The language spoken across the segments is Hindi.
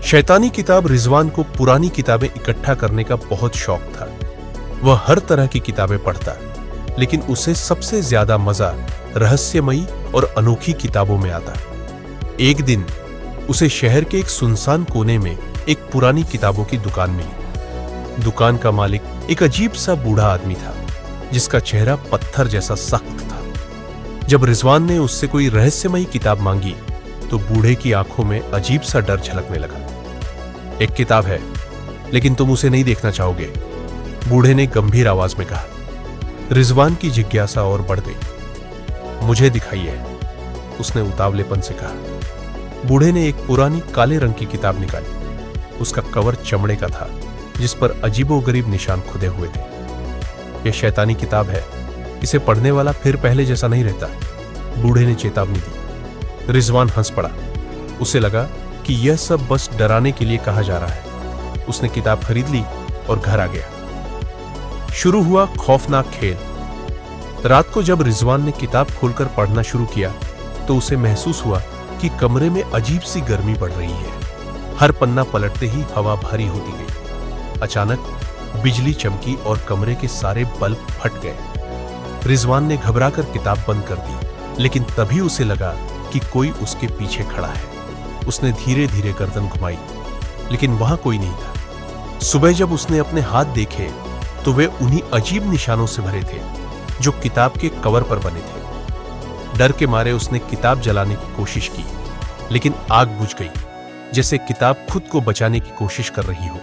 शैतानी किताब रिजवान को पुरानी किताबें इकट्ठा करने का बहुत शौक था। वह हर तरह की किताबें पढ़ता, लेकिन उसे सबसे ज्यादा मजा रहस्यमयी और अनोखी किताबों में आता। एक दिन उसे शहर के एक सुनसान कोने में एक पुरानी किताबों की दुकान मिली। दुकान का मालिक एक अजीब सा बूढ़ा आदमी था, जिसका चेहरा पत्थर जैसा सख्त था। जब रिजवान ने उससे कोई रहस्यमयी किताब मांगी तो बूढ़े की आंखों में अजीब सा डर झलकने लगा। एक किताब है, लेकिन तुम उसे नहीं देखना चाहोगे, बूढ़े ने गंभीर आवाज में कहा। रिजवान की जिज्ञासा और बढ़ गई। मुझे दिखाइए, उसने उतावलेपन से कहा। बूढ़े ने एक पुरानी काले रंग की किताब निकाली। उसका कवर चमड़े का था, जिस पर अजीबोगरीब निशान खुदे हुए थे। यह शैतानी किताब है, इसे पढ़ने वाला फिर पहले जैसा नहीं रहता, बूढ़े ने चेतावनी दी। रिजवान हंस पड़ा। उसे लगा कि यह सब बस डराने के लिए कहा जा रहा है। उसने किताब खरीद ली और घर आ गया। शुरू हुआ खौफनाक खेल। रात को जब रिजवान ने किताब खोलकर पढ़ना शुरू किया तो उसे महसूस हुआ कि कमरे में अजीब सी गर्मी बढ़ रही है। हर पन्ना पलटते ही हवा भारी होती गई। अचानक बिजली चमकी और कमरे के सारे बल्ब फट गए। रिजवान ने घबराकर किताब बंद कर दी, लेकिन तभी उसे लगा कि कोई उसके पीछे खड़ा है। उसने धीरे धीरे गर्दन घुमाई, लेकिन वहां कोई नहीं था। सुबह जब उसने अपने हाथ देखे तो वे उन्हीं अजीब निशानों से भरे थे जो किताब के कवर पर बने थे। डर के मारे उसने किताब जलाने की कोशिश की, लेकिन आग बुझ गई, जैसे किताब खुद को बचाने की कोशिश कर रही हो।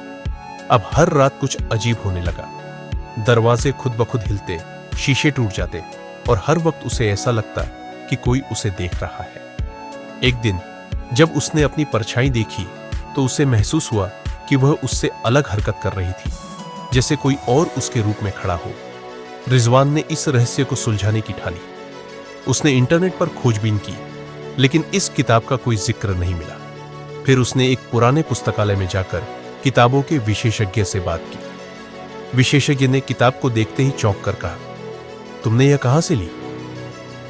अब हर रात कुछ अजीब होने लगा। दरवाजे खुद ब खुद हिलते, शीशे टूट जाते और हर वक्त उसे ऐसा लगता कि कोई उसे देख रहा है। एक दिन जब उसने अपनी परछाई देखी तो उसे महसूस हुआ कि वह उससे अलग हरकत कर रही थी, जैसे कोई और उसके रूप में खड़ा हो। रिजवान ने इस रहस्य को सुलझाने की ठानी। उसने इंटरनेट पर खोजबीन की, लेकिन इस किताब का कोई जिक्र नहीं मिला। फिर उसने एक पुराने पुस्तकालय में जाकर किताबों के विशेषज्ञ से बात की। विशेषज्ञ ने किताब को देखते ही चौंक कर कहा, तुमने यह कहां से ली?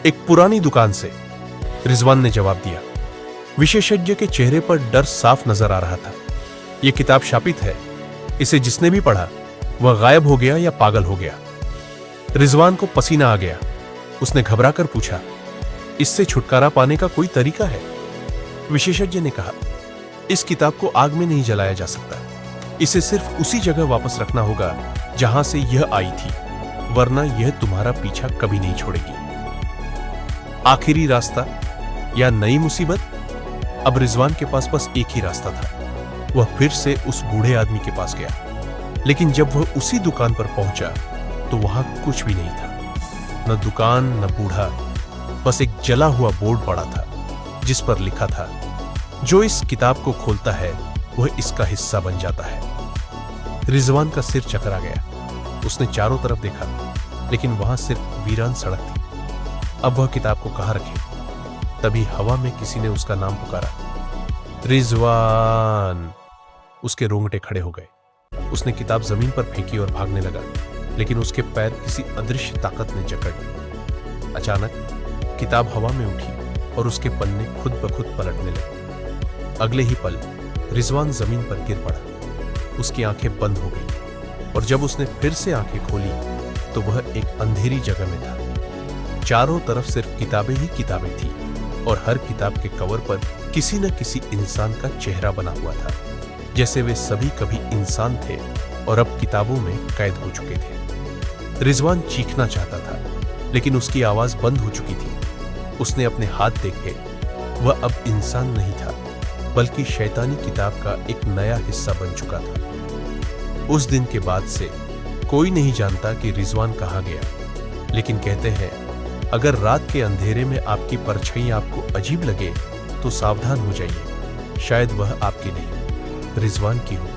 एक पुरानी दुकान से, रिजवान ने जवाब दिया। विशेषज्ञ के चेहरे पर डर साफ नजर आ रहा था। यह किताब शापित है, इसे जिसने भी पढ़ा वह गायब हो गया या पागल हो गया। रिजवान को पसीना आ गया। उसने घबराकर पूछा, इससे छुटकारा पाने का कोई तरीका है? विशेषज्ञ ने कहा, इस किताब को आग में नहीं जलाया जा सकता। इसे सिर्फ उसी जगह वापस रखना होगा जहां से यह आई थी, वरना यह तुम्हारा पीछा कभी नहीं छोड़ेगी। आखिरी रास्ता या नई मुसीबत? अब रिजवान के पास बस एक ही रास्ता था। वह फिर से उस बूढ़े आदमी के पास गया, लेकिन जब वह उसी दुकान पर पहुंचा तो वहां कुछ भी नहीं था। न दुकान न बूढ़ा, बस एक जला हुआ बोर्ड पड़ा था, जिस पर लिखा था, जो इस किताब को खोलता है वह इसका हिस्सा बन जाता है। रिजवान का सिर चकरा गया। उसने चारों तरफ देखा, लेकिन वहां सिर्फ वीरान सड़क थी। अब वह किताब को कहां रखे? तभी हवा में किसी ने उसका नाम पुकारा, रिजवान। उसके रोंगटे खड़े हो गए। उसने किताब जमीन पर फेंकी और भागने लगा, लेकिन उसके पैर किसी अदृश्य ताकत ने जकड़ लिए। अचानक किताब हवा में उठी और उसके पन्ने खुद ब खुद पलटने लगे। अगले ही पल रिजवान जमीन पर गिर पड़ा। उसकी आंखें बंद हो गई और जब उसने फिर से आंखें खोली तो वह एक अंधेरी जगह में था। चारों तरफ सिर्फ किताबें ही किताबें थी और हर किताब के कवर पर किसी न किसी इंसान का चेहरा बना हुआ था, जैसे वे सभी कभी इंसान थे और अब किताबों में कैद हो चुके थे। रिजवान चीखना चाहता था, लेकिन उसकी आवाज बंद हो चुकी थी। उसने अपने हाथ देखे, वह अब इंसान नहीं था, बल्कि शैतानी किताब का एक नया हिस्सा बन चुका था। उस दिन के बाद से कोई नहीं जानता कि रिजवान कहाँ गया, लेकिन कहते हैं अगर रात के अंधेरे में आपकी परछाई आपको अजीब लगे तो सावधान हो जाइए, शायद वह आपकी नहीं, रिजवान की हो।